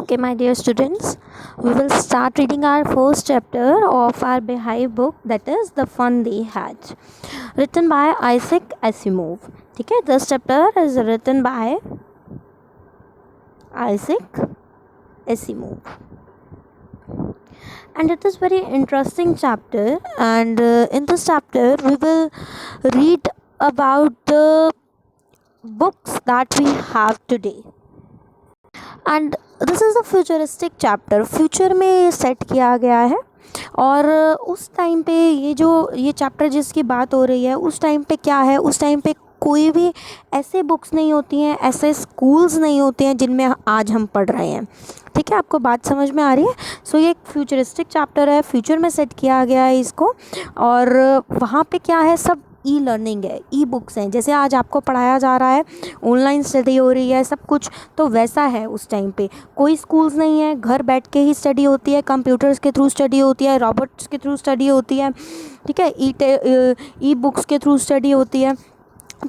Okay, my dear students, we will start reading our first chapter of our Beehive book, that is The Fun They Had, written by Isaac Asimov. ठीक है, this chapter is written by Isaac Asimov, and it is very interesting chapter. And in this chapter, we will read about the books that we have today. And this is a futuristic chapter. Future में set किया गया है और उस time पे ये chapter जिसकी बात हो रही है उस टाइम पे क्या है, उस टाइम पे कोई भी ऐसे बुक्स नहीं होती हैं, ऐसे स्कूल्स नहीं होते हैं जिनमें आज हम पढ़ रहे हैं. ठीक है, आपको बात समझ में आ रही है. सो ये एक फ्यूचरिस्टिक चैप्टर है, फ्यूचर में सेट किया गया है इसको. और वहाँ पे क्या है, सब ई लर्निंग है, ई बुक्स हैं. जैसे आज आपको पढ़ाया जा रहा है, ऑनलाइन स्टडी हो रही है, सब कुछ तो वैसा है. उस टाइम पे कोई स्कूल्स नहीं है, घर बैठ के ही स्टडी होती है, कंप्यूटर्स के थ्रू स्टडी होती है, रोबोट्स के थ्रू स्टडी होती है. ठीक है, ई बुक्स के थ्रू स्टडी होती है.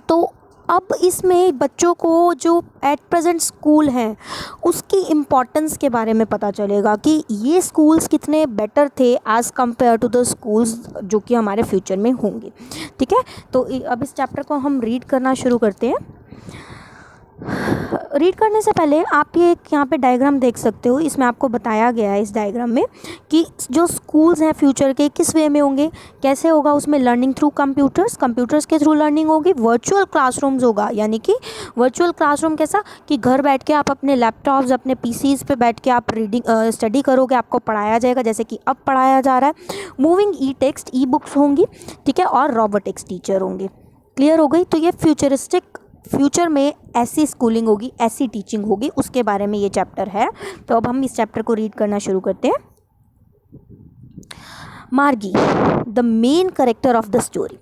तो अब इसमें बच्चों को जो एट प्रेजेंट स्कूल हैं उसकी इम्पोर्टेंस के बारे में पता चलेगा कि ये स्कूल्स कितने बेटर थे as compare to the schools जो कि हमारे फ्यूचर में होंगे. ठीक है, तो अब इस चैप्टर को हम रीड करना शुरू करते हैं. रीड करने से पहले आप ये यहाँ पे डायग्राम देख सकते हो. इसमें आपको बताया गया है इस डायग्राम में कि जो स्कूल्स हैं फ्यूचर के किस वे में होंगे, कैसे होगा. उसमें लर्निंग थ्रू कंप्यूटर्स के थ्रू लर्निंग होगी. वर्चुअल क्लासरूम्स होगा, यानी कि वर्चुअल क्लासरूम कैसा कि घर बैठ के आप अपने लैपटॉप्स, अपने पीसीज पे बैठ के आप स्टडी करोगे, आपको पढ़ाया जाएगा जैसे कि अब पढ़ाया जा रहा है. मूविंग ई टेक्स्ट, ई बुक्स होंगी. ठीक है, और रोबोटिक्स टीचर होंगे. क्लियर हो गई. तो ये फ्यूचर में ऐसी स्कूलिंग होगी, ऐसी टीचिंग होगी, उसके बारे में ये चैप्टर है. तो अब हम इस चैप्टर को रीड करना शुरू करते हैं. मार्गी, the main character of the story.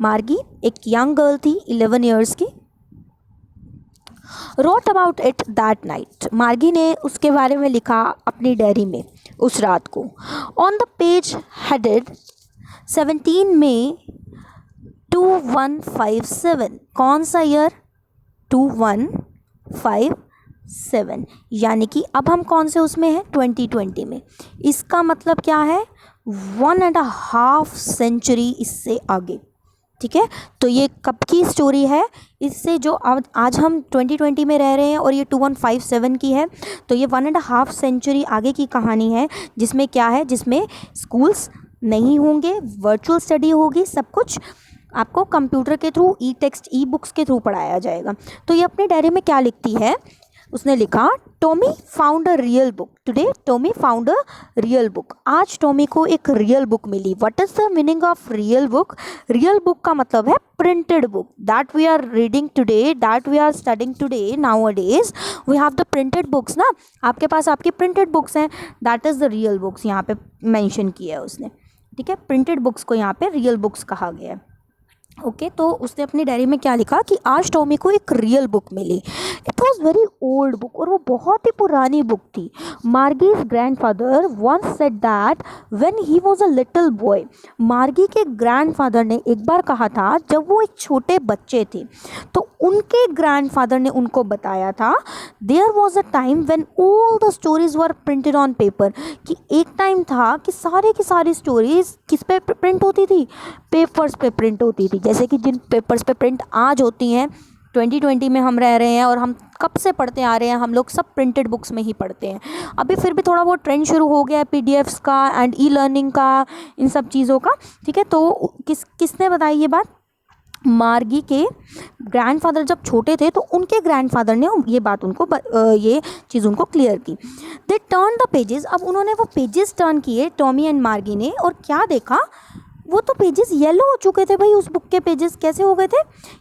मार्गी एक यंग गर्ल थी, 11 ईयर्स की. Wrote about it that night. मार्गी ने उसके बारे में लिखा अपनी डायरी में उस रात को. ऑन द पेज हेडेड 17 मई 2157. कौन सा ईयर? 2157. यानी कि अब हम कौन से उसमें हैं? 2020 में. इसका मतलब क्या है? 1.5 सेंचुरी इससे आगे. ठीक है, तो ये कब की स्टोरी है? इससे जो आज हम 2020 में रह रहे हैं और ये 2157 की है. तो ये 1.5 सेंचुरी आगे की कहानी है, जिसमें क्या है, जिसमें स्कूल्स नहीं होंगे, वर्चुअल स्टडी होगी, सब कुछ आपको कंप्यूटर के थ्रू, ई टेक्स्ट, ई बुक्स के थ्रू पढ़ाया जाएगा. तो ये अपने डायरी में क्या लिखती है? उसने लिखा, Tommy found a real book today. Tommy found a real book. आज टॉमी को एक रियल बुक मिली. What is the meaning of real book? Real book का मतलब है printed book. That we are reading today, that we are studying today, now a days we have the printed books ना. आपके पास आपकी printed books हैं, that is the real books. यहाँ पे मैंशन किया है उसने. ठीक है, प्रिंटेड बुक्स को यहाँ पे रियल बुक्स कहा गया है. ओके, तो उसने अपनी डायरी में क्या लिखा कि आज टॉमी को एक रियल बुक मिली. It was very old book, और वो बहुत ही पुरानी बुक थी. Margie's grandfather once said that when he was a little boy. Margie के ग्रैंडफादर ने एक बार कहा था, जब वो एक छोटे बच्चे थे तो उनके ग्रैंडफादर ने उनको बताया था, there was a time when all the stories were printed on paper. कि एक टाइम था कि सारे की सारी स्टोरीज किस पे प्रिंट होती थी? पेपर्स पे प्रिंट होती थी. जैसे कि जिन पेपर्स पे प्रिंट आज होती हैं, 2020 में हम रह रहे हैं और हम कब से पढ़ते आ रहे हैं, हम लोग सब प्रिंटेड बुक्स में ही पढ़ते हैं. अभी फिर भी थोड़ा बहुत ट्रेंड शुरू हो गया है पीडीएफ्स का एंड ई लर्निंग का, इन सब चीज़ों का. ठीक है, तो किसने बताई ये बात? मार्गी के ग्रैंडफादर जब छोटे थे तो उनके ग्रैंडफादर ने ये बात उनको ये चीज़ उनको क्लियर की. They turn the pages. अब उन्होंने वो पेजेस टर्न किए, टॉमी एंड मार्गी ने, और क्या देखा? वो तो पेजेस येलो हो चुके थे भाई. उस बुक के पेजेस कैसे हो गए थे?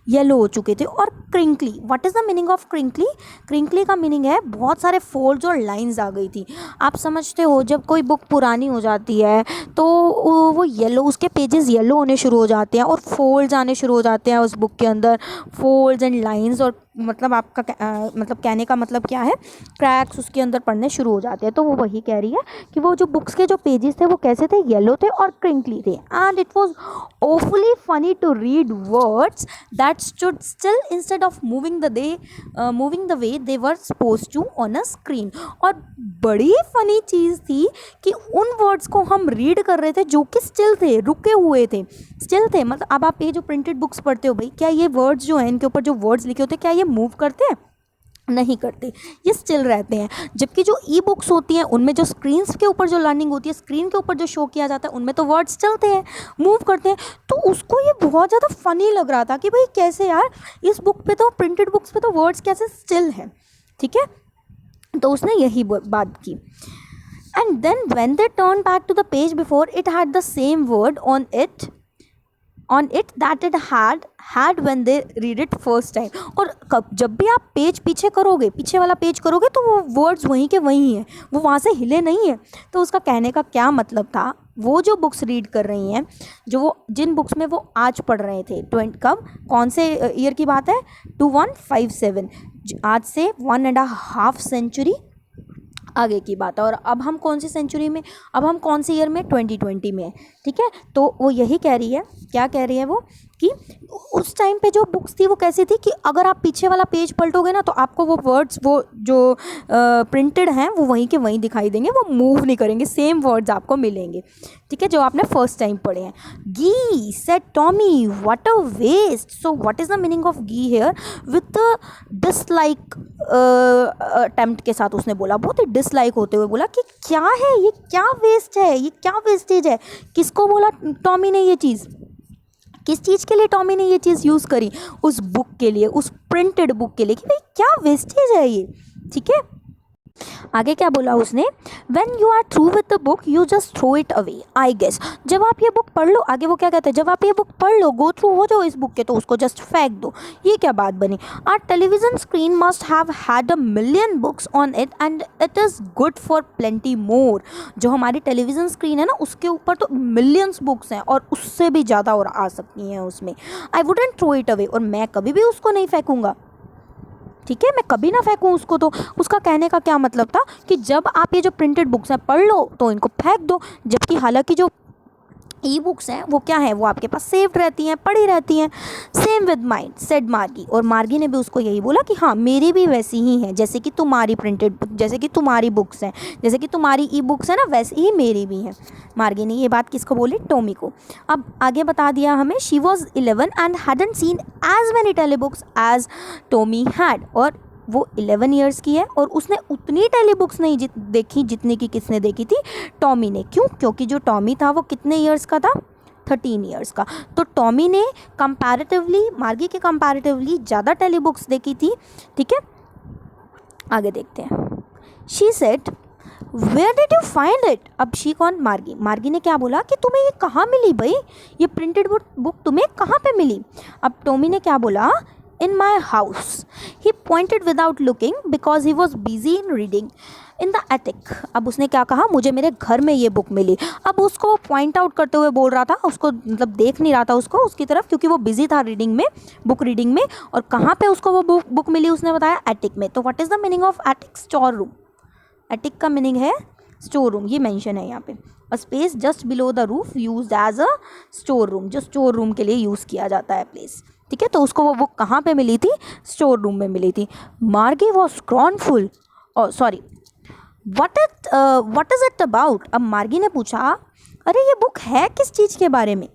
येलो हो चुके थे. और crinkly. What is the meaning of crinkly? Crinkly का मीनिंग है बहुत सारे फोल्ड्स और लाइंस आ गई थी. आप समझते हो जब कोई बुक पुरानी हो जाती है तो वो येलो, उसके पेजेस येलो होने शुरू हो जाते हैं और फोल्ड्स आने शुरू हो जाते हैं उस बुक के अंदर. फोल्ड्स एंड लाइंस और मतलब आपका मतलब कहने का मतलब क्या है, क्रैक्स उसके अंदर पड़ने शुरू हो जाते हैं। तो वो वही कह रही है कि वो जो बुक्स के जो पेजेस थे वो कैसे थे, येलो थे और क्रिंकली थे, and it was awfully funny to read words that stood still instead of moving the way they were supposed to on a screen। और बड़ी फनी चीज़ थी कि उन वर्ड्स को हम रीड कर रहे थे जो कि स्टिल थे, रुके हुए थे, स्टिल थे। मतलब अब आप ये जो प्रिंटेड बुक्स पढ़ते हो भाई, क्या ये वर्ड्स जो हैं इनके ऊपर जो वर्ड्स लिखे होते हैं क्या ये मूव करते हैं? नहीं करते, ये स्टिल रहते हैं। जबकि जो ई बुक्स होती हैं उनमें जो स्क्रीन्स के ऊपर जो लर्निंग होती है, स्क्रीन के ऊपर जो शो किया जाता है, उनमें तो वर्ड्स चलते हैं, मूव करते हैं। तो उसको ये बहुत ज़्यादा फनी लग रहा था कि भाई कैसे यार इस बुक पे तो, प्रिंटेड बुक्स पे तो वर्ड्स कैसे स्टिल हैं, ठीक है। तो उसने यही बात की। And then when they turn back to the page before, it had the same word on it that it had when they read it first time. और जब भी आप पेज पीछे करोगे, पीछे वाला पेज करोगे, तो वो वर्ड्स वहीं के वहीं हैं, वो वहाँ से हिले नहीं है। तो उसका कहने का क्या मतलब था, वो जो बुक्स रीड कर रही हैं, जो वो जिन बुक्स में वो आज पढ़ रहे थे, कब, कौन से ईयर की बात है, 2157, आज से 1.5 सेंचुरी आगे की बात है। और अब हम कौन सी सेंचुरी में, अब हम कौन से ईयर में, 2020 में, ठीक है। तो वो यही कह रही है, क्या कह रही है वो, कि उस टाइम पे जो बुक्स थी वो कैसी थी कि अगर आप पीछे वाला पेज पलटोगे ना तो आपको वो वर्ड्स, वो जो प्रिंटेड हैं वो वहीं के वहीं दिखाई देंगे, वो मूव नहीं करेंगे, सेम वर्ड्स आपको मिलेंगे, ठीक है, जो आपने फर्स्ट टाइम पढ़े हैं। Gee said Tommy, what a waste. So what is the meaning of gee here, with dislike attempt के साथ उसने बोला, बहुत ही डिसलाइक होते हुए बोला कि क्या है ये, क्या वेस्ट है, ये क्या वेस्टेज है। किसको बोला टॉमी ने ये चीज़, किस चीज़ के लिए टॉमी ने ये चीज़ यूज़ करी, उस बुक के लिए, उस प्रिंटेड बुक के लिए, कि भाई क्या वेस्टेज है ये, ठीक है। आगे क्या बोला उसने, when you are through with the book you just throw it away, I guess. जब आप ये बुक पढ़ लो, आगे वो क्या कहते हैं, जब आप ये बुक पढ़ लो, गो थ्रू हो जाओ इस बुक के, तो उसको जस्ट फेंक दो। ये क्या बात बनी। Our television screen must have had a million books on it and it is good for plenty more. जो हमारी टेलीविज़न स्क्रीन है ना, उसके ऊपर तो मिलियंस बुक्स हैं और उससे भी ज़्यादा और आ सकती हैं उसमें। I wouldn't throw it away, और मैं कभी भी उसको नहीं फेंकूँगा, ठीक है, मैं कभी ना फेंकूँ उसको। तो उसका कहने का क्या मतलब था कि जब आप ये जो प्रिंटेड बुक्स हैं पढ़ लो तो इनको फेंक दो, जबकि हालांकि जो ई बुक्स हैं वो क्या है, वो आपके पास सेव्ड रहती हैं, पड़ी रहती हैं। सेम विद माइंड सेड मार्गी, और मार्गी ने भी उसको यही बोला कि हाँ मेरी भी वैसी ही है, जैसे कि तुम्हारी प्रिंटेड, जैसे कि तुम्हारी बुक्स हैं, जैसे कि तुम्हारी ई बुक्स हैं ना, वैसे ही मेरी भी हैं। मार्गी ने ये बात किसको बोली, टॉमी को। अब आगे बता दिया हमें, she was 11 and hadn't seen as many telly books as Tommy had. और वो 11 ईयर्स की है और उसने उतनी टेली बुक्स नहीं देखी जितनी की किसने देखी थी, टॉमी ने। क्यों, क्योंकि जो टॉमी था वो कितने ईयर्स का था, 13 ईयर्स का। तो टॉमी ने कंपैरेटिवली, मार्गी के कंपैरेटिवली ज़्यादा टेली बुक्स देखी थी, ठीक है। आगे देखते हैं। She said where did you find it. अब शी कौन, मार्गी। मार्गी ने क्या बोला कि तुम्हें ये कहाँ मिली भाई, ये प्रिंटेड बुक तुम्हें कहाँ पे मिली। अब टॉमी ने क्या बोला, in my house. He pointed without looking because he was busy in reading in the attic. अब उसने क्या कहा, मुझे मेरे घर में ये बुक मिली। अब उसको पॉइंट आउट करते हुए बोल रहा था, उसको मतलब देख नहीं रहा था उसको, उसकी तरफ, क्योंकि वो बिजी था रीडिंग में, बुक रीडिंग में। और कहाँ पे उसको वो बुक मिली, उसने बताया एटिक में। तो what is the meaning of attic, store room. Attic का मीनिंग है स्टोर रूम, ये मेंशन है यहाँ पे। A space just below the roof used as a store room, जो स्टोर रूम के लिए यूज़ किया जाता है प्लेस, ठीक है। तो उसको वो बुक कहाँ पे मिली थी, स्टोर रूम में मिली थी। Margie was scornful, sorry what is it about. अब मार्गी ने पूछा, अरे ये बुक है किस चीज़ के बारे में,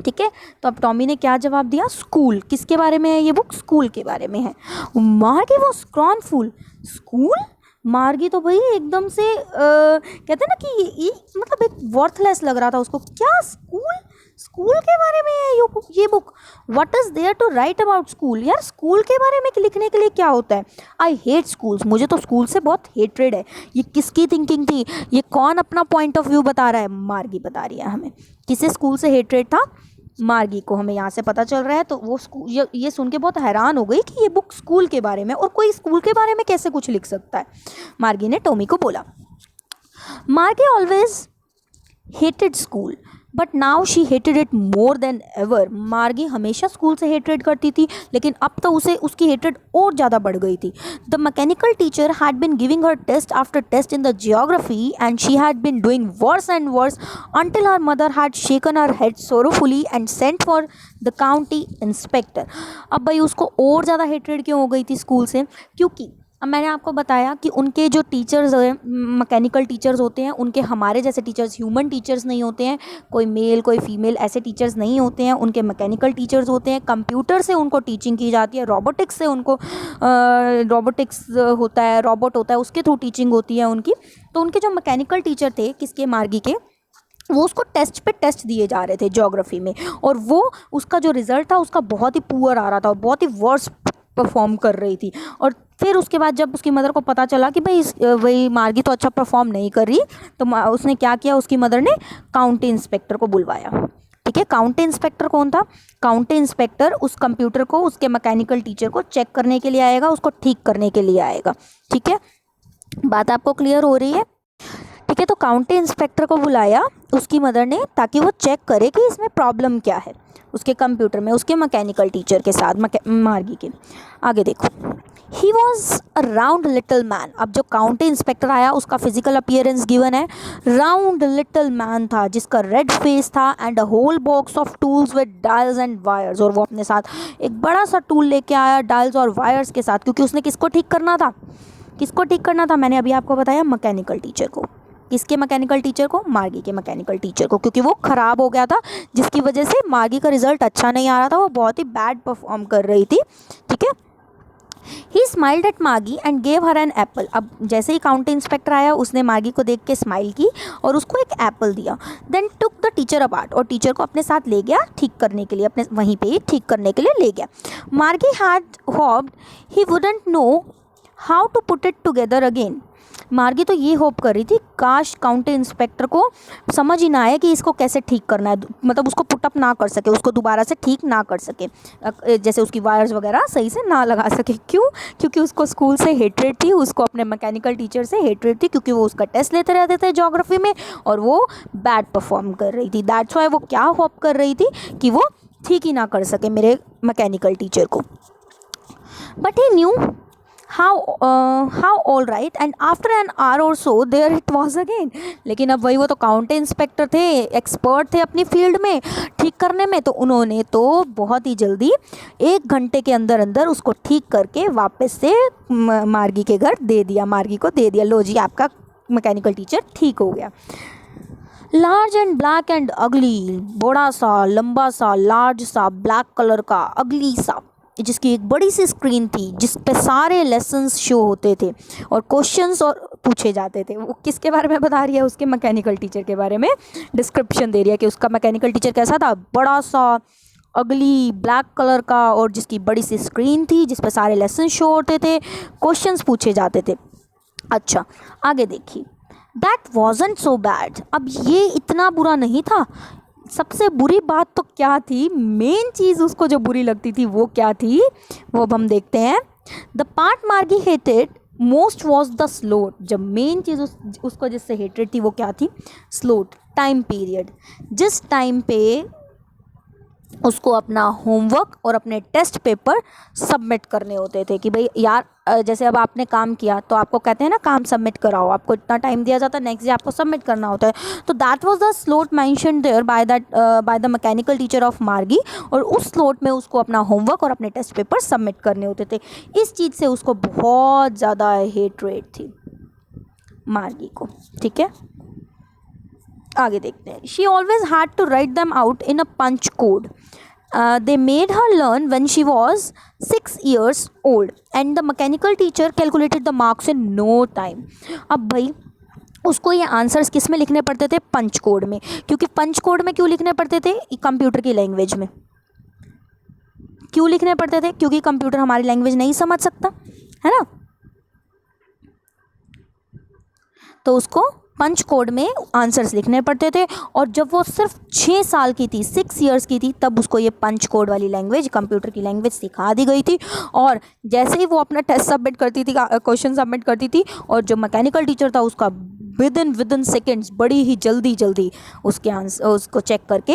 ठीक है। तो अब टॉमी ने क्या जवाब दिया, स्कूल। किसके बारे में है ये बुक, स्कूल के बारे में है। मार्गी वॉज स्क्रॉनफुल, स्कूल। मार्गी तो भाई एकदम से कहते हैं ना कि ये मतलब एक वर्थलेस लग रहा था उसको, क्या स्कूल, स्कूल के बारे में है ये book. What is there to write about school, यार स्कूल के बारे में लिखने के लिए क्या होता है। आई हेट स्कूल्स, मुझे तो स्कूल से बहुत हेट्रेड है। ये किसकी थिंकिंग थी, ये कौन अपना पॉइंट ऑफ व्यू बता रहा है, मार्गी बता रही है हमें। किसे स्कूल से हेट्रेड था, मार्गी को, हमें यहाँ से पता चल रहा है। तो वो ये सुन के बहुत हैरान हो गई कि ये बुक स्कूल के बारे में, और कोई स्कूल के बारे में कैसे कुछ लिख सकता है। मार्गी ने टॉमी को बोला, मार्गी always hated school but now she hated it more than ever. मार्गी हमेशा स्कूल से हेटेड करती थी, लेकिन अब तो उसे उसकी हेटेड और ज़्यादा बढ़ गई थी। The mechanical teacher had been giving her test after test in the geography and she had been doing worse and worse until her mother had shaken her head sorrowfully and sent for the county inspector। अब भाई उसको और ज़्यादा hatred क्यों हो गई थी school से? क्योंकि अब मैंने आपको बताया कि उनके जो टीचर्स हैं, मैकेनिकल टीचर्स होते हैं, उनके हमारे जैसे टीचर्स ह्यूमन टीचर्स नहीं होते हैं, कोई मेल कोई फीमेल ऐसे टीचर्स नहीं होते हैं, उनके मैकेनिकल टीचर्स होते हैं। कंप्यूटर से उनको टीचिंग की जाती है, रोबोटिक्स से उनको रोबोटिक्स होता है, रोबोट होता है, उसके थ्रू टीचिंग होती है उनकी। तो उनके जो मैकेनिकल टीचर थे, किसके? मार्गी के, वो उसको टेस्ट पे टेस्ट दिए जा रहे थे ज्योग्राफी में, और वो उसका जो रिज़ल्ट था उसका बहुत ही पुअर आ रहा था और बहुत ही वर्स परफॉर्म कर रही थी। और फिर उसके बाद जब उसकी मदर को पता चला कि भाई मार्गी तो अच्छा परफॉर्म नहीं कर रही, तो उसने क्या किया, उसकी मदर ने काउंटी इंस्पेक्टर को बुलवाया। ठीक है, काउंटी इंस्पेक्टर कौन था? काउंटी इंस्पेक्टर उस कंप्यूटर को उसके मैकेनिकल टीचर को चेक करने के लिए आएगा, उसको ठीक करने के लिए आएगा। ठीक है, बात आपको क्लियर हो रही है? ठीक है, तो काउंटी इंस्पेक्टर को बुलाया उसकी मदर ने, ताकि वो चेक करे कि इसमें प्रॉब्लम क्या है उसके कंप्यूटर में, उसके मैकेनिकल टीचर के साथ, मार्गी के। आगे देखो, he was a round little man. अब जो काउंटी इंस्पेक्टर आया उसका फिजिकल अपीयरेंस गिवन है, राउंड लिटिल मैन था जिसका रेड फेस था and a whole box of tools with dials and wires. और वो अपने साथ एक बड़ा सा टूल लेके आया डायल्स और वायर्स के साथ, क्योंकि उसने किसको ठीक करना था? किसको ठीक करना था? मैंने अभी आपको बताया, मैकेनिकल टीचर को। किसके मैकेनिकल टीचर को? मार्गी के मैकेनिकल टीचर को, क्योंकि वो ख़राब हो गया था, जिसकी वजह से मार्गी का रिजल्ट अच्छा नहीं आ रहा था, वो बहुत ही बैड परफॉर्म कर रही थी। ठीक है, he smiled at Margie and gave her an apple. अब जैसे ही काउंटी इंस्पेक्टर आया उसने मार्गी को देख के स्माइल की और उसको एक एप्पल दिया। Then took the teacher apart, और टीचर को अपने साथ ले गया ठीक करने के लिए, अपने वहीं पे ही ठीक करने के लिए ले गया। Margie had hoped he wouldn't know how to put it together again. Margie तो ये होप कर रही थी, काश काउंटी इंस्पेक्टर को समझ ही ना आए कि इसको कैसे ठीक करना है, मतलब उसको पुटअप ना कर सके, उसको दोबारा से ठीक ना कर सके, जैसे उसकी वायर्स वगैरह सही से ना लगा सके। क्यों? क्योंकि उसको स्कूल से हेट्रेड थी, उसको अपने मैकेनिकल टीचर से हेट्रेड थी, क्योंकि वो उसका टेस्ट लेते रहते थे ज्योग्राफी में और वो बैड परफॉर्म कर रही थी। दैट्स वाई वो क्या होप कर रही थी कि वो ठीक ही ना कर सके मेरे मैकेनिकल टीचर को। But he new how all right and after an hour or so there it was again। लेकिन अब वही, वो तो काउंटी इंस्पेक्टर थे, एक्सपर्ट थे अपनी फील्ड में ठीक करने में, तो उन्होंने तो बहुत ही जल्दी 1 घंटे के अंदर अंदर उसको ठीक करके वापस से मार्गी के घर दे दिया, मार्गी को दे दिया, लो जी आपका मैकेनिकल टीचर ठीक हो गया। लार्ज एंड ब्लैक एंड अगली, बड़ा सा लंबा सा लार्ज सा ब्लैक कलर का अगली सा, जिसकी एक बड़ी सी स्क्रीन थी जिस पे सारे लेसन्स शो होते थे और क्वेश्चंस और पूछे जाते थे। वो किसके बारे में बता रही है? उसके मैकेनिकल टीचर के बारे में डिस्क्रिप्शन दे रही है कि उसका मैकेनिकल टीचर कैसा था, बड़ा सा अगली ब्लैक कलर का, और जिसकी बड़ी सी स्क्रीन थी जिस पे सारे लेसन शो होते थे, क्वेश्चंस पूछे जाते थे। अच्छा, आगे देखिए, दैट वॉजंट सो बैड। अब ये इतना बुरा नहीं था। सबसे बुरी बात तो क्या थी, मेन चीज़ उसको जो बुरी लगती थी वो क्या थी, वो अब हम देखते हैं। द पार्ट मार्गी hated most was the slot. जब मेन चीज़ उसको जिससे हेटेड थी वो क्या थी? Slot, time period. जिस टाइम पे उसको अपना होमवर्क और अपने टेस्ट पेपर सबमिट करने होते थे कि भाई यार, जैसे अब आपने काम किया तो आपको कहते हैं ना काम सबमिट कराओ, आपको इतना टाइम दिया जाता है, नेक्स्ट डे आपको सबमिट करना होता है। तो that was the slot mentioned there by the mechanical teacher of Margie, और उस स्लॉट में उसको अपना होमवर्क और अपने टेस्ट पेपर सबमिट करने होते थे। इस चीज़ से उसको बहुत ज़्यादा हेट्रेड थी मार्गी को। ठीक है, आगे देखते हैं। She always had to write them out in a punch code. They made her learn when she was 6 years old and the mechanical teacher calculated the marks in no time। अब भाई उसको ये आंसर्स किस में लिखने पड़ते थे? पंच code में। क्योंकि पंच कोड में क्यों लिखने पड़ते थे? कंप्यूटर की लैंग्वेज में क्यों लिखने पड़ते थे? क्योंकि कंप्यूटर हमारी लैंग्वेज नहीं समझ सकता है ना, तो उसको पंच कोड में आंसर्स लिखने पड़ते थे। और जब वो सिर्फ 6 साल की थी, 6 इयर्स की थी, तब उसको ये पंच कोड वाली लैंग्वेज, कंप्यूटर की लैंग्वेज सिखा दी गई थी। और जैसे ही वो अपना टेस्ट सबमिट करती थी, क्वेश्चन सबमिट करती थी, और जो मैकेनिकल टीचर था उसका विद इन सेकेंड्स, बड़ी ही जल्दी उसके आंसर उसको चेक करके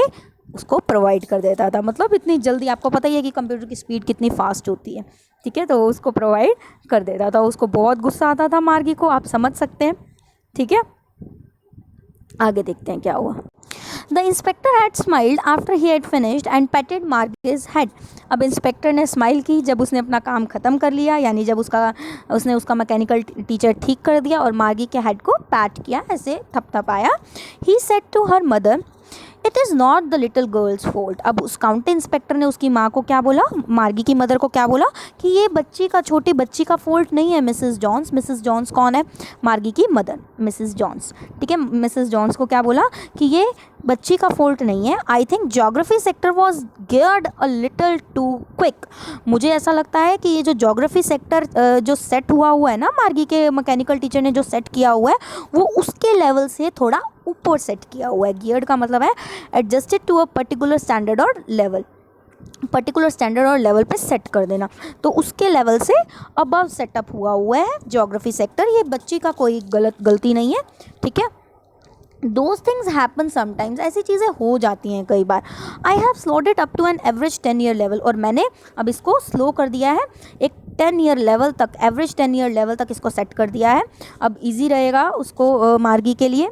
उसको प्रोवाइड कर देता था। मतलब इतनी जल्दी, आपको पता ही है कि कंप्यूटर की स्पीड कितनी फास्ट होती है, ठीक है, तो उसको प्रोवाइड कर देता था। उसको बहुत गुस्सा आता था मार्गी को, आप समझ सकते हैं, ठीक है। आगे देखते हैं क्या हुआ। The inspector had smiled after he had finished and patted Margie's head. अब इंस्पेक्टर ने स्माइल की जब उसने अपना काम ख़त्म कर लिया, यानी जब उसने उसका मैकेनिकल टीचर ठीक कर दिया और मार्गी के हेड को पैट किया, ऐसे थपथपाया। He said to her mother, it is not the little girl's fault. अब उस काउंटी इंस्पेक्टर ने उसकी माँ को क्या बोला, मार्गी की मदर को क्या बोला कि ये छोटी बच्ची का फॉल्ट नहीं है मिसेस जॉन्स। मिसेस जॉन्स कौन है, मार्गी की मदर मिसेस जॉन्स, ठीक है। मिसेस जॉन्स को क्या बोला कि ये बच्ची का फॉल्ट नहीं है। I think geography sector was geared a little too quick. मुझे ऐसा लगता है कि ये जो ज्योग्राफी सेक्टर जो सेट हुआ है ना, मार्गी के मैकेनिकल टीचर ने जो सेट किया हुआ है, वो उसके लेवल से थोड़ा ऊपर सेट किया हुआ है। गियर्ड का मतलब है adjusted to a particular standard और लेवल, पर्टिकुलर स्टैंडर्ड और लेवल पे सेट कर देना, तो उसके लेवल से अबव सेटअप हुआ है ज्योग्राफी सेक्टर। ये बच्ची का कोई गलती नहीं है, ठीक है। दोज थिंग्स हैपन समटाइम्स, ऐसी चीज़ें हो जाती हैं कई बार। I have slowed it up to an average 10 year level, और मैंने अब इसको स्लो कर दिया है एक 10 ईयर लेवल तक, एवरेज 10 ईयर लेवल तक इसको सेट कर दिया है। अब इजी रहेगा उसको मार्गी के लिए।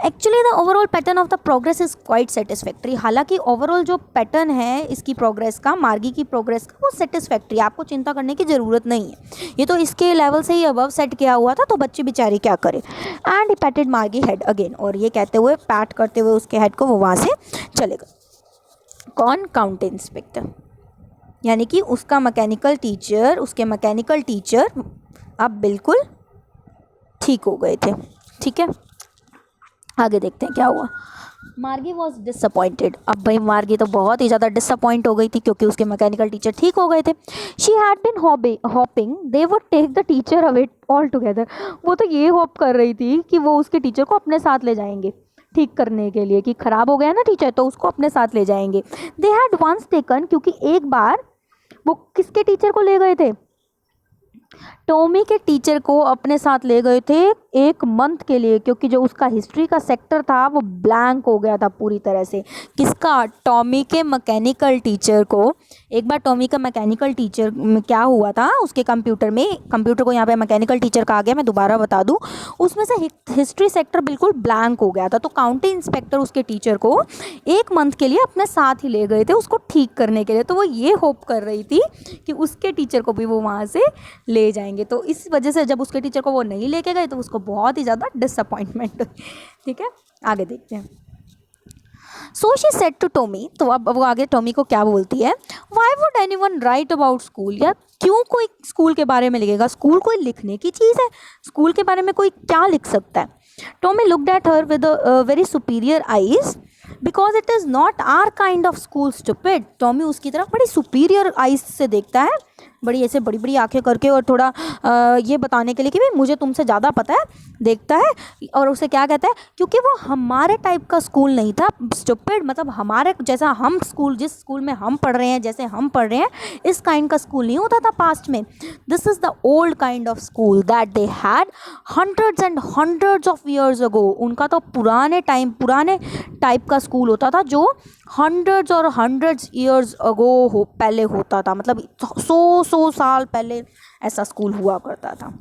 Actually the overall pattern of the progress is quite satisfactory. हालांकि ओवरऑल जो पैटर्न है इसकी प्रोग्रेस का, मार्गी की प्रोग्रेस का, वो सेटिस्फैक्ट्री, आपको चिंता करने की ज़रूरत नहीं है। ये तो इसके लेवल से ही अबव सेट किया हुआ था, तो बच्ची बेचारी क्या करे। एंड ही पैटेड मार्गी हेड अगेन, और ये कहते हुए, पैट करते हुए उसके हेड को, वो वहाँ से चलेगा। कौन, काउंटी इंस्पेक्टर, यानी कि उसका मैकेनिकल टीचर, उसके मैकेनिकल टीचर अब बिल्कुल ठीक हो गए थे, ठीक है। आगे देखते हैं क्या हुआ। मार्गी वॉज डिसअपॉइंटेड। अब भाई मार्गी तो बहुत ही ज़्यादा डिसअपॉइंट हो गई थी क्योंकि उसके मैकेनिकल टीचर ठीक हो गए थे। She had been hoping they would take the teacher away all together. वो तो ये होप कर रही थी कि वो उसके टीचर को अपने साथ ले जाएंगे ठीक करने के लिए, कि ख़राब हो गया ना टीचर तो उसको अपने साथ ले जाएंगे। दे हैड वंस टेकन, क्योंकि एक बार वो किसके टीचर को ले गए थे, टॉमी के टीचर को अपने साथ ले गए थे 1 मंथ के लिए, क्योंकि जो उसका हिस्ट्री का सेक्टर था वो ब्लैंक हो गया था पूरी तरह से। किसका, टॉमी के मैकेनिकल टीचर को। एक बार टॉमी का मैकेनिकल टीचर में क्या हुआ था, उसके कंप्यूटर को यहाँ पे मैकेनिकल टीचर का आ गया, मैं दोबारा बता दूँ, उसमें से हिस्ट्री सेक्टर बिल्कुल ब्लैंक हो गया था। तो काउंटी इंस्पेक्टर उसके टीचर को 1 मंथ के लिए अपने साथ ही ले गए थे उसको ठीक करने के लिए। तो वो ये होप कर रही थी कि उसके टीचर को भी वो वहाँ से ले जाएंगे। तो इस वजह से जब उसके टीचर को वो नहीं लेके गए तो उसको बहुत ही ज़्यादा डिसअपॉइंटमेंट हुई, ठीक है। आगे देखते हैं। So she said to Tommy, तो अब वो आगे टॉमी को क्या बोलती है, why would anyone write about school. यार क्यों कोई स्कूल के बारे में लिखेगा, स्कूल कोई लिखने की चीज़ है, स्कूल के बारे में कोई क्या लिख सकता है। Tommy looked at her with very superior eyes because it is not our kind of school stupid. Tommy उसकी तरफ बड़ी सुपीरियर आइज से देखता है, बड़ी ऐसे बड़ी बड़ी आंखें करके, और थोड़ा ये बताने के लिए कि भाई मुझे तुमसे ज़्यादा पता है, देखता है। और उसे क्या कहता है, क्योंकि वो हमारे टाइप का स्कूल नहीं था। स्टूपिड मतलब हमारे जैसा, हम स्कूल, जिस स्कूल में हम पढ़ रहे हैं, जैसे हम पढ़ रहे हैं, इस काइंड का स्कूल नहीं होता था पास्ट में। This is the old kind of school that they had hundreds and hundreds of years ago. उनका तो पुराने टाइप का स्कूल होता था जो हंड्रेड्स और हंड्रेड्स ईयर्स अगो पहले होता था, मतलब 100 साल पहले ऐसा स्कूल हुआ करता था।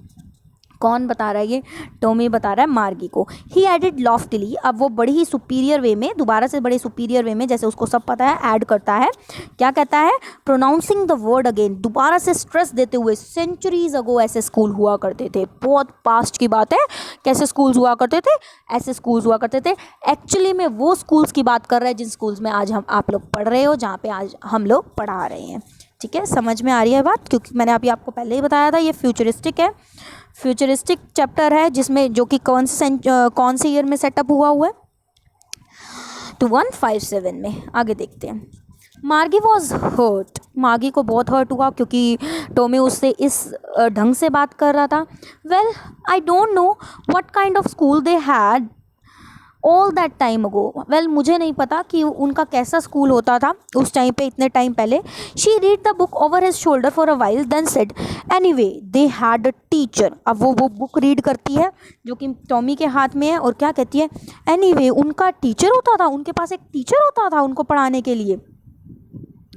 कौन बता रहा है ये, टॉमी बता रहा है मार्गी को। ही एडिड लॉफ्टली, अब वो बड़ी ही सुपीरियर वे में, दोबारा से बड़े सुपीरियर वे में, जैसे उसको सब पता है, ऐड करता है। क्या कहता है, प्रोनाउंसिंग द वर्ड अगेन, दोबारा से स्ट्रेस देते हुए, सेंचुरीज अगो ऐसे स्कूल हुआ करते थे, बहुत पास्ट की बात है। कैसे स्कूल्स हुआ करते थे, ऐसे स्कूल्स हुआ करते थे। एक्चुअली में वो स्कूल्स की बात कर रहा है जिन स्कूल्स में आज आप लोग पढ़ रहे हो, जहाँ पे आज हम लोग पढ़ा रहे हैं, ठीक है। समझ में आ रही है बात, क्योंकि मैंने अभी आपको पहले ही बताया था ये फ्यूचरिस्टिक है, फ्यूचरिस्टिक चैप्टर है, जिसमें जो कि कौन से ईयर में सेटअप हुआ है, तो 157 में। आगे देखते हैं। मार्गी वॉज हर्ट, मार्गी को बहुत हर्ट हुआ क्योंकि टॉमी उससे इस ढंग से बात कर रहा था। Well I don't know what kind of school they had all that time ago, well मुझे नहीं पता कि उनका कैसा स्कूल होता था उस टाइम पे, इतने टाइम पहले. She read the book over his shoulder for a while then said anyway they had a teacher. अब वो बुक रीड करती है जो कि टॉमी के हाथ में है और क्या कहती है, एनीवे उनका टीचर होता था, उनके पास एक टीचर होता था उनको पढ़ाने के लिए.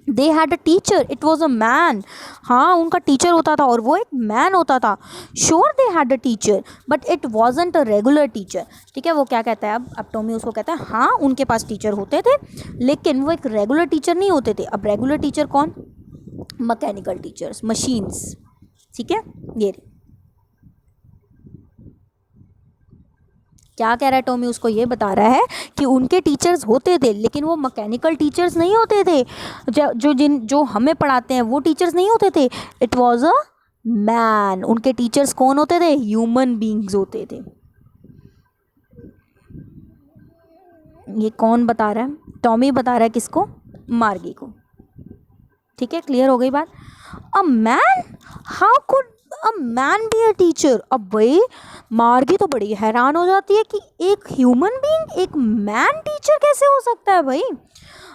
दे had a teacher, it was a man. हाँ उनका टीचर होता था और वो एक मैन होता था. Sure they had a teacher but it wasn't a regular teacher. ठीक है, वो क्या कहता है अब टॉमी उसको कहता है हाँ उनके पास टीचर होते थे लेकिन वो एक रेगुलर टीचर नहीं होते थे. अब रेगुलर टीचर कौन, मैकेनिकल टीचर्स, मशीन्स. ठीक है, ये क्या कह रहा है टॉमी, उसको ये बता रहा है कि उनके टीचर्स होते थे लेकिन वो मैकेनिकल टीचर्स नहीं होते थे. जो हमें पढ़ाते हैं वो टीचर्स नहीं होते थे. It was a man. उनके टीचर्स कौन होते थे, ह्यूमन बीइंग्स होते थे. ये कौन बता रहा है, टॉमी बता रहा है किसको, मार्गी को. ठीक है, क्लियर हो गई बात. A man, how could a man be a teacher. अब भाई मार्गी तो बड़ी हैरान हो जाती है कि एक ह्यूमन बीइंग एक मैन टीचर कैसे हो सकता है भाई.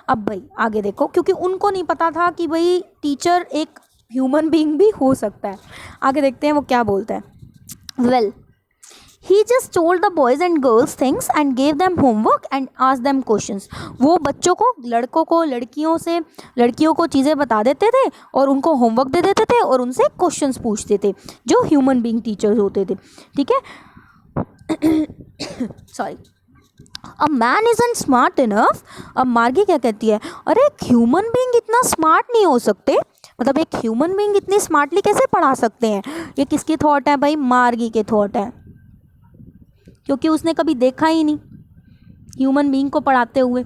अब भाई आगे देखो, क्योंकि उनको नहीं पता था कि भाई टीचर एक ह्यूमन बीइंग भी हो सकता है. आगे देखते हैं वो क्या बोलता है. Well he just told the boys and girls things and gave them homework and asked them questions. वो बच्चों को, लड़कों को, लड़कियों को चीज़ें बता देते थे और उनको होमवर्क दे देते थे और उनसे क्वेश्चंस पूछते थे जो ह्यूमन बीइंग टीचर्स होते थे. ठीक है, sorry. A man isn't smart enough. अब मार्गी क्या कहती है, अरे एक ह्यूमन बीइंग इतना स्मार्ट नहीं हो सकते, मतलब एक ह्यूमन बीइंग इतनी स्मार्टली कैसे पढ़ा सकते हैं. ये किसकी थॉट है भाई, मार्गी के थॉट है, क्योंकि उसने कभी देखा ही नहीं ह्यूमन बीइंग को पढ़ाते हुए.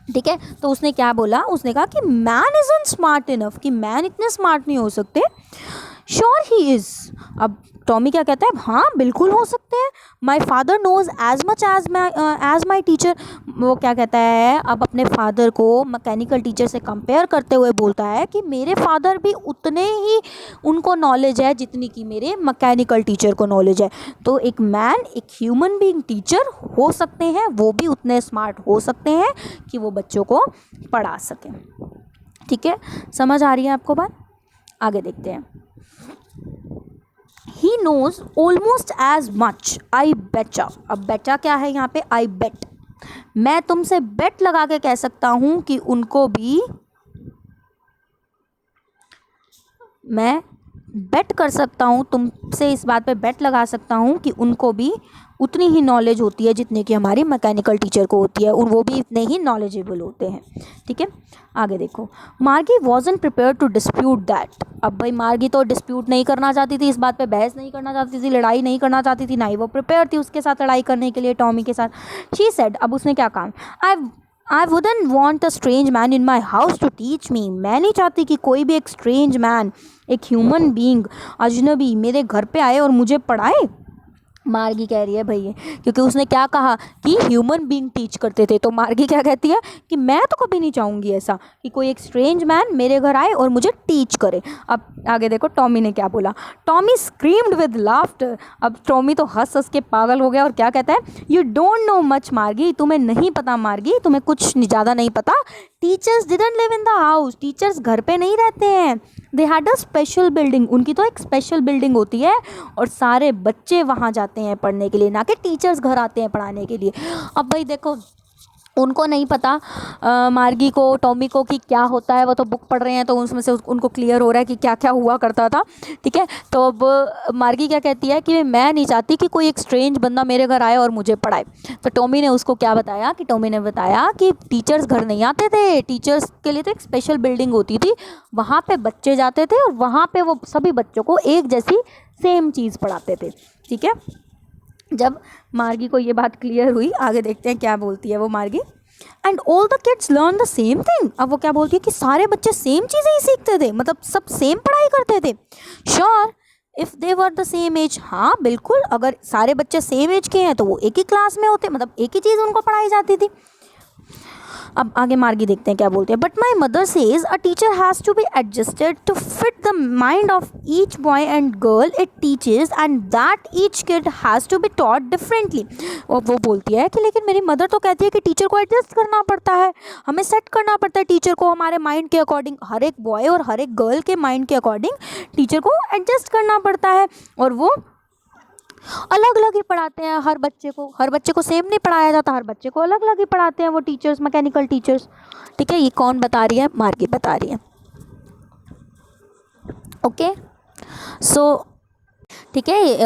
ठीक है, तो उसने क्या बोला, उसने कहा कि मैन इजंट स्मार्ट इनफ, कि मैन इतने स्मार्ट नहीं हो सकते. Sure he is. अब टॉमी क्या कहता है, हाँ बिल्कुल हो सकते हैं. My father knows as much as my teacher. वो क्या कहता है, अब अपने फादर को मैकेनिकल टीचर से कंपेयर करते हुए बोलता है कि मेरे फादर भी उतने ही उनको नॉलेज है जितनी कि मेरे मैकेनिकल टीचर को नॉलेज है. तो एक मैन, एक ह्यूमन बीइंग टीचर हो सकते हैं, वो भी उतने स्मार्ट हो सकते हैं कि वो बच्चों को पढ़ा सकें. ठीक है, समझ आ रही है आपको बात. आगे देखते हैं. He knows almost as much. I betcha. अब betcha क्या है यहाँ पे, I bet. मैं तुमसे bet लगा के कह सकता हूँ कि उनको भी, मैं बेट कर सकता हूँ तुमसे, इस बात पे बेट लगा सकता हूँ कि उनको भी उतनी ही नॉलेज होती है जितनी कि हमारी मैकेनिकल टीचर को होती है, और वो भी इतने ही नॉलेजेबल होते हैं. ठीक है, आगे देखो. Margie wasn't prepared to dispute that. अब भाई मार्गी तो डिस्प्यूट नहीं करना चाहती थी, इस बात पे बहस नहीं करना चाहती थी, लड़ाई नहीं करना चाहती थी, ना ही वो प्रिपेयर थी उसके साथ लड़ाई करने के लिए, टॉमी के साथ. शी सेड, अब उसने क्या कहा, I wouldn't want a strange man in my house to teach me. मैं नहीं चाहती कि कोई भी एक स्ट्रेंज मैन, एक ह्यूमन बीइंग, अजनबी मेरे घर पे आए और मुझे पढ़ाए. मार्गी कह रही है भैया, क्योंकि उसने क्या कहा कि ह्यूमन बीइंग टीच करते थे, तो मार्गी क्या कहती है कि मैं तो कभी नहीं चाहूँगी ऐसा कि कोई एक स्ट्रेंज मैन मेरे घर आए और मुझे टीच करे. अब आगे देखो टॉमी ने क्या बोला. Tommy screamed with laughter. अब टॉमी तो हंस हंस के पागल हो गया और क्या कहता है, यू डोंट नो मच मार्गी. तुम्हें नहीं पता मार्गी, तुम्हें कुछ ज़्यादा नहीं पता. Teachers didn't live in the house. Teachers घर पे नहीं रहते हैं. दे हैड अ स्पेशल बिल्डिंग. उनकी तो एक स्पेशल बिल्डिंग होती है और सारे बच्चे वहाँ जाते हैं पढ़ने के लिए, ना कि टीचर्स घर आते हैं पढ़ाने के लिए. अब भाई देखो, उनको नहीं पता मार्गी को, टॉमी को, कि क्या होता है. वो तो बुक पढ़ रहे हैं तो उसमें से उनको क्लियर हो रहा है कि क्या क्या हुआ करता था. ठीक है, तो अब मार्गी क्या कहती है कि मैं नहीं चाहती कि कोई एक स्ट्रेंज बंदा मेरे घर आए और मुझे पढ़ाए. तो टॉमी ने उसको क्या बताया कि टॉमी ने बताया कि टीचर्स घर नहीं आते थे, टीचर्स के लिए तो एक स्पेशल बिल्डिंग होती थी, वहाँ पे बच्चे जाते थे और वहाँ पे वो सभी बच्चों को एक जैसी सेम चीज़ पढ़ाते थे. ठीक है, जब मार्गी को ये बात क्लियर हुई, आगे देखते हैं क्या बोलती है वो मार्गी. And all the kids learn the same thing. अब वो क्या बोलती है कि सारे बच्चे सेम चीज़ें ही सीखते थे, मतलब सब सेम पढ़ाई करते थे. Sure if they were the same age. हाँ बिल्कुल, अगर सारे बच्चे सेम एज के हैं तो वो एक ही क्लास में होते, मतलब एक ही चीज़ उनको पढ़ाई जाती थी. अब आगे मार्गी देखते हैं क्या बोलते हैं। But my mother says a teacher has to be adjusted to fit the mind of each boy and girl it teaches and that each kid has to be taught differently. और वो बोलती है कि लेकिन मेरी मदर तो कहती है कि टीचर को एडजस्ट करना पड़ता है, हमें सेट करना पड़ता है टीचर को हमारे माइंड के अकॉर्डिंग, हर एक बॉय और हर एक गर्ल के माइंड के अकॉर्डिंग टीचर को एडजस्ट करना पड़ता है। और वो अलग अलग ही पढ़ाते हैं हर बच्चे को सेम नहीं पढ़ाया जाता, हर बच्चे को अलग अलग ही पढ़ाते हैं वो टीचर्स, मैकेनिकल टीचर्स। ठीक है, ये कौन बता रही है? मार्गी बता रही है। ओके सो ठीक है,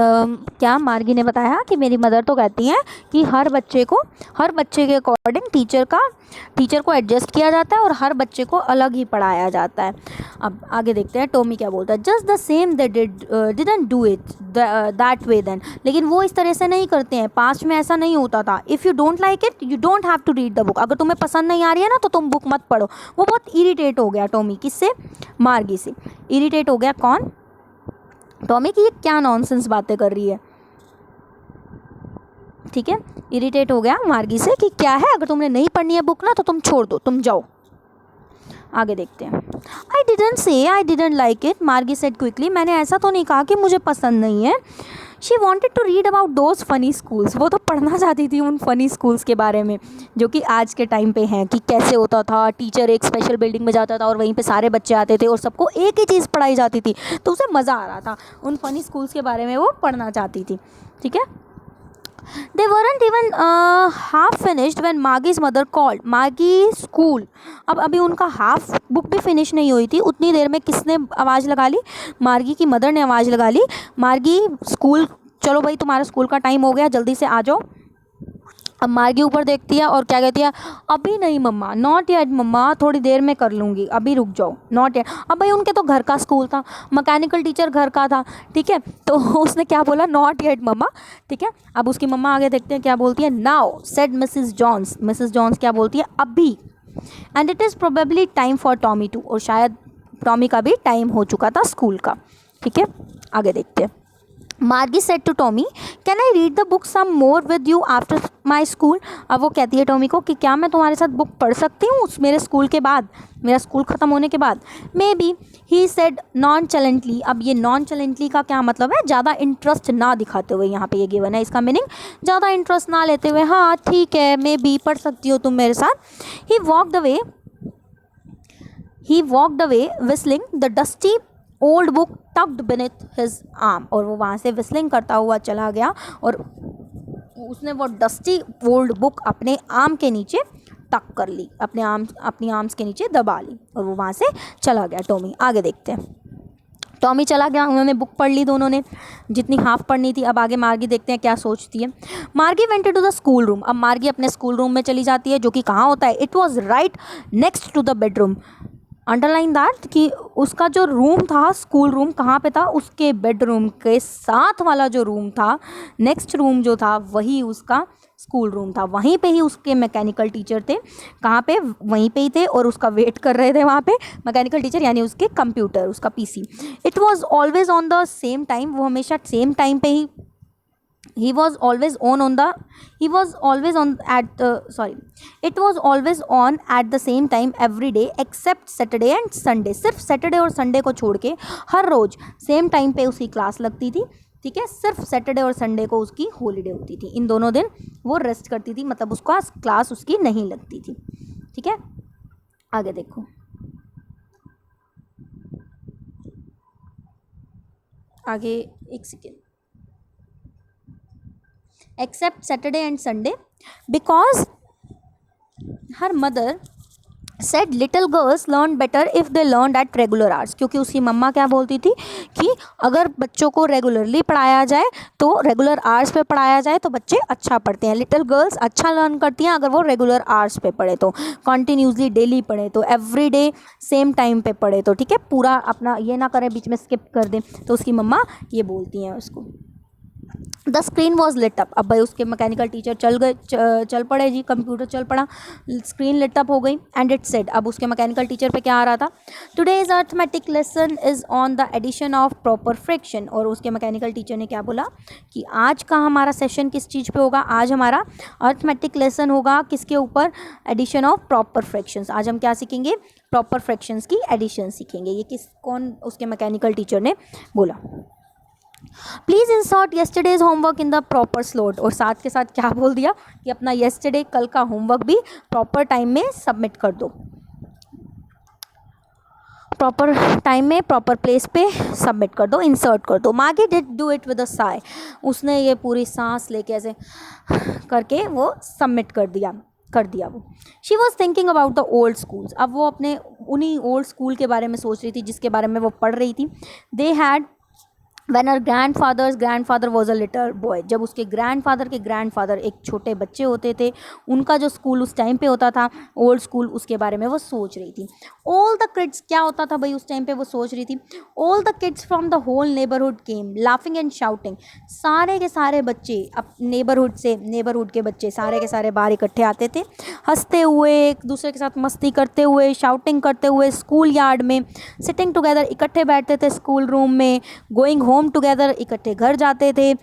क्या मार्गी ने बताया कि मेरी मदर तो कहती हैं कि हर बच्चे के अकॉर्डिंग टीचर को एडजस्ट किया जाता है और हर बच्चे को अलग ही पढ़ाया जाता है। अब आगे देखते हैं टॉमी क्या बोलता है। Just the same they didn't do it that way then. लेकिन वो इस तरह से नहीं करते हैं, पास्ट में ऐसा नहीं होता था। If you don't like it you don't have to read the book. अगर तुम्हें पसंद नहीं आ रही है ना तो तुम बुक मत पढ़ो। वो बहुत इरीटेट हो गया टॉमी, किससे? मार्गी से इरीटेट हो गया। कौन? टॉमी की ये क्या नॉनसेंस बातें कर रही है। ठीक है, इरिटेट हो गया मार्गी से कि क्या है, अगर तुमने नहीं पढ़नी है बुक ना तो तुम छोड़ दो, तुम जाओ। आगे देखते हैं। I didn't say I didn't like it, मार्गी सेड क्विकली। मैंने ऐसा तो नहीं कहा कि मुझे पसंद नहीं है। She wanted to read about those funny schools. वो तो पढ़ना चाहती थी उन फ़नी स्कूल्स के बारे में जो कि आज के टाइम पे हैं, कि कैसे होता था, टीचर एक स्पेशल बिल्डिंग में जाता था और वहीं पे सारे बच्चे आते थे और सबको एक ही चीज़ पढ़ाई जाती थी, तो उसे मज़ा आ रहा था। उन फ़नी स्कूल्स के बारे में वो पढ़ना चाहती थी। ठीक है, they weren't even half finished when Margie's mother called. मार्गी स्कूल, अब अभी उनका हाफ बुक भी फिनिश नहीं हुई थी, उतनी देर में किसने आवाज़ लगा ली? मार्गी की मदर ने आवाज़ लगा ली, मार्गी स्कूल चलो भाई, तुम्हारा स्कूल का टाइम हो गया, जल्दी से आ जाओ। अब मार्गी ऊपर देखती है और क्या कहती है? अभी नहीं मम्मा, नॉट येट मम्मा, थोड़ी देर में कर लूँगी, अभी रुक जाओ, नॉट येट। अब भाई उनके तो घर का स्कूल था, मैकेनिकल टीचर घर का था। ठीक है, तो उसने क्या बोला? नॉट येट मम्मा। ठीक है, अब उसकी मम्मा आगे देखते हैं क्या बोलती है। Now said Mrs Jones. Mrs Jones क्या बोलती है? अभी। And it is probably time for Tommy to, और शायद टॉमी का भी टाइम हो चुका था स्कूल का। ठीक है, आगे देखते हैं। Margie said to Tommy, can I read the book some more with you after my school. अब वो कहती है टॉमी को कि क्या मैं तुम्हारे साथ बुक पढ़ सकती हूँ मेरे स्कूल के बाद, मेरा स्कूल ख़त्म होने के बाद? Maybe, he said nonchalantly. अब ये नॉनचलेंटली का क्या मतलब है? ज़्यादा इंटरेस्ट ना दिखाते हुए, यहाँ पे ये गिवन है, इसका मीनिंग ज़्यादा इंटरेस्ट ना लेते हुए। हाँ ठीक है, मे बी पढ़ सकती हो तुम मेरे साथ। He walked away whistling the dusty old book tucked beneath his arm. और वो वहाँ से विस्लिंग करता हुआ चला गया और उसने वो डस्टी ओल्ड बुक अपने आर्म के नीचे टक कर ली, अपनी आर्म्स के नीचे दबा ली और वो वहाँ से चला गया टॉमी। आगे देखते हैं। टॉमी चला गया, उन्होंने बुक पढ़ ली दोनों ने, जितनी हाफ पढ़नी थी। अब आगे मार्गी देखते हैं क्या सोचती है। Margie went to the school room. अब मार्गी अपने स्कूल रूम में चली जाती है, जो कि कहाँ होता है? It was right next to the bedroom. Underline that, कि उसका जो रूम था, स्कूल रूम, कहाँ पे था? उसके बेडरूम के साथ वाला जो रूम था, नेक्स्ट रूम जो था, वही उसका स्कूल रूम था। वहीं पे ही उसके मैकेनिकल टीचर थे। कहाँ पे? वहीं पे ही थे और उसका वेट कर रहे थे वहाँ पे मैकेनिकल टीचर, यानी उसके कंप्यूटर, उसका PC. It was always on the same time. वो हमेशा सेम टाइम पे ही it was always on at the same time every day except Saturday and Sunday। सिर्फ सैटरडे और संडे को छोड़ के हर रोज़ सेम टाइम पे उसकी क्लास लगती थी। ठीक है, सिर्फ सैटरडे और संडे को उसकी हॉलीडे होती थी। इन दोनों दिन वो रेस्ट करती थी, मतलब उसका क्लास उसकी नहीं लगती थी। ठीक है, आगे देखो। आगे एक second. except Saturday and Sunday because her mother said little girls learn better if they learned at regular hours। क्योंकि उसकी मम्मा क्या बोलती थी कि अगर बच्चों को रेगुलरली पढ़ाया जाए, तो रेगुलर आवर्स पे पढ़ाया जाए तो बच्चे अच्छा पढ़ते हैं। लिटिल गर्ल्स अच्छा लर्न करती हैं अगर वो रेगुलर आवर्स पे पढ़े, तो कंटिन्यूसली डेली पढ़े, तो एवरी डे सेम टाइम पे पढ़े, तो ठीक है, पूरा अपना ये ना करें बीच में स्किप कर दें। तो उसकी मम्मा ये बोलती हैं उसको। The screen was lit up. अब भाई उसके मैकेनिकल टीचर चल पड़े जी, कंप्यूटर चल पड़ा, स्क्रीन लिट अप हो गई। एंड इट सेड, अब उसके मैकेनिकल टीचर पे क्या आ रहा था, today's arithmetic lesson is on the addition of proper fraction. और उसके मैकेनिकल टीचर ने क्या बोला कि आज का हमारा सेशन किस चीज़ पे होगा, आज हमारा अर्थमेटिक लेसन होगा किसके ऊपर, एडिशन ऑफ प्रॉपर फ्रैक्शंस। आज हम क्या सीखेंगे, प्रॉपर फ्रैक्शंस की एडिशन सीखेंगे। ये कौन उसके मैकेनिकल टीचर ने बोला। Please insert yesterday's homework in the proper slot. और साथ के साथ क्या बोल दिया कि अपना येस्टरडे कल का होमवर्क भी प्रॉपर टाइम में सबमिट कर दो, प्रॉपर टाइम में प्रॉपर प्लेस पे सबमिट कर दो, इंसर्ट कर दो। मार्गी did do it with a Sai. उसने ये पूरी सांस लेके ऐसे करके वो सबमिट कर दिया वो। She was thinking about the old schools. अब वो अपने उन्हीं ओल्ड स्कूल के बारे में सोच रही थी जिसके बारे में वो पढ़ रही थी। They had When her grandfather was a little boy, जब उसके ग्रैंडफादर के ग्रैंडफादर एक छोटे बच्चे होते थे, उनका जो स्कूल उस टाइम पे होता था ओल्ड स्कूल, उसके बारे में वो सोच रही थी। ऑल द किड्स, क्या होता था भाई उस टाइम पे वो सोच रही थी, all the kids from the whole neighbourhood came laughing and shouting. सारे के सारे बच्चे अब नेबरहुड के बच्चे सारे के सारे बाहर इकट्ठे आते थे, हंसते हुए, एक दूसरे के साथ मस्ती करते हुए, शाउटिंग करते हुए, स्कूल यार्ड में सिटिंग टुगेदर, इकट्ठे बैठते थे स्कूल रूम में, गोइंग होम टुगेदर, इकट्ठे घर जाते थे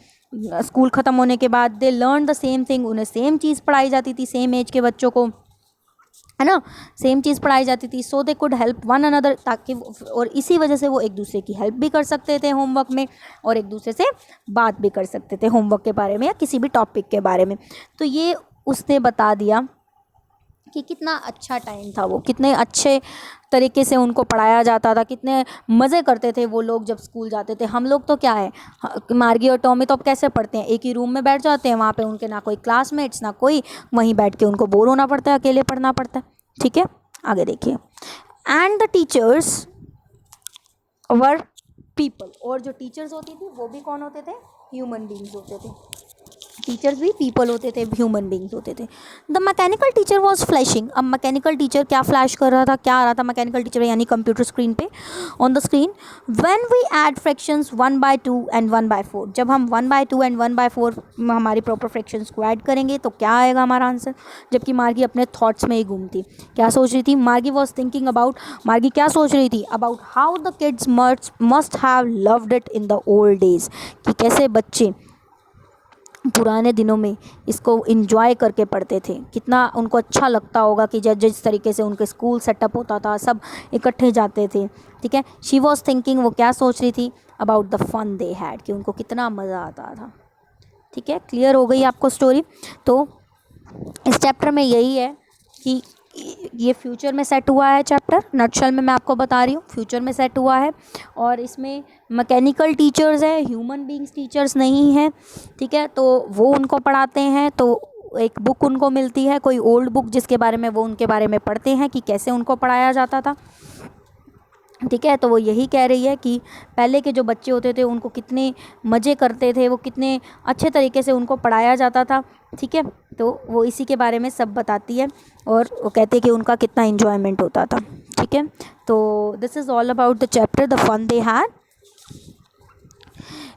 स्कूल ख़त्म होने के बाद। They learn the same thing, उन्हें सेम चीज़ पढ़ाई जाती थी, सेम एज के बच्चों को, है ना, सेम चीज़ पढ़ाई जाती थी। So they could help one another, ताकि और इसी वजह से वो एक दूसरे की हेल्प भी कर सकते थे होमवर्क में, और एक दूसरे से बात भी कर सकते थे होमवर्क के बारे में या किसी भी टॉपिक के बारे में। तो ये उसने बता दिया कि कितना अच्छा टाइम था वो, कितने अच्छे तरीके से उनको पढ़ाया जाता था, कितने मज़े करते थे वो लोग जब स्कूल जाते थे। हम लोग तो क्या है, मार्गी और टॉमी तो अब कैसे पढ़ते हैं, एक ही रूम में बैठ जाते हैं, वहाँ पे उनके ना कोई क्लासमेट्स ना कोई, वहीं बैठ के उनको बोर होना पड़ता है, अकेले पढ़ना पड़ता है। ठीक है, आगे देखिए। And the teachers were people, और जो टीचर्स होती थी वो भी कौन होते थे, ह्यूमन बींग्स होते थे। टीचर्स भी पीपल होते थे, ह्यूमन बींग्स होते थे। The mechanical teacher was flashing. अब मैकेनिकल टीचर क्या फ्लैश कर रहा था, क्या आ रहा था मैकेनिकल टीचर यानी कंप्यूटर स्क्रीन पे, on the screen, when we add fractions 1/2 and 1/4। जब हम 1/2 एंड 1/4 हमारी प्रॉपर फ्रैक्शंस को ऐड करेंगे तो क्या आएगा हमारा आंसर। जबकि मार्गी अपने थॉट्स में ही घूमती, क्या सोच रही थी, मार्गी वॉज थिंकिंग अबाउट, मार्गी क्या सोच रही थी, about how the kids must have loved it in the old days, कि कैसे बच्चे पुराने दिनों में इसको इन्जॉय करके पढ़ते थे, कितना उनको अच्छा लगता होगा कि जिस तरीके से उनके स्कूल सेटअप होता था, सब इकट्ठे जाते थे। ठीक है, शी वॉज थिंकिंग, वो क्या सोच रही थी, about the fun they had, कि उनको कितना मज़ा आता था। ठीक है, क्लियर हो गई आपको स्टोरी। तो इस चैप्टर में यही है कि ये फ्यूचर में सेट हुआ है चैप्टर, नटशल में मैं आपको बता रही हूँ, फ्यूचर में सेट हुआ है, और इसमें मैकेनिकल टीचर्स है, ह्यूमन बींग्स टीचर्स नहीं है। ठीक है, तो वो उनको पढ़ाते हैं, तो एक बुक उनको मिलती है, कोई ओल्ड बुक, जिसके बारे में वो उनके बारे में पढ़ते हैं कि कैसे उनको पढ़ाया जाता था। ठीक है, तो वो यही कह रही है कि पहले के जो बच्चे होते थे उनको कितने मज़े करते थे, वो कितने अच्छे तरीके से उनको पढ़ाया जाता था। ठीक है, तो वो इसी के बारे में सब बताती है, और वो कहते हैं कि उनका कितना इन्जॉयमेंट होता था। ठीक है, तो this is all about the chapter the fun they had.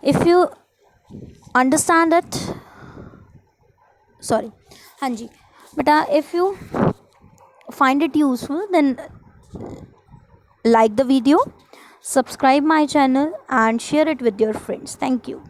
If you understand it, sorry, हाँ जी बेटा, if you find it useful then like the video, subscribe my channel and share it with your friends. Thank you.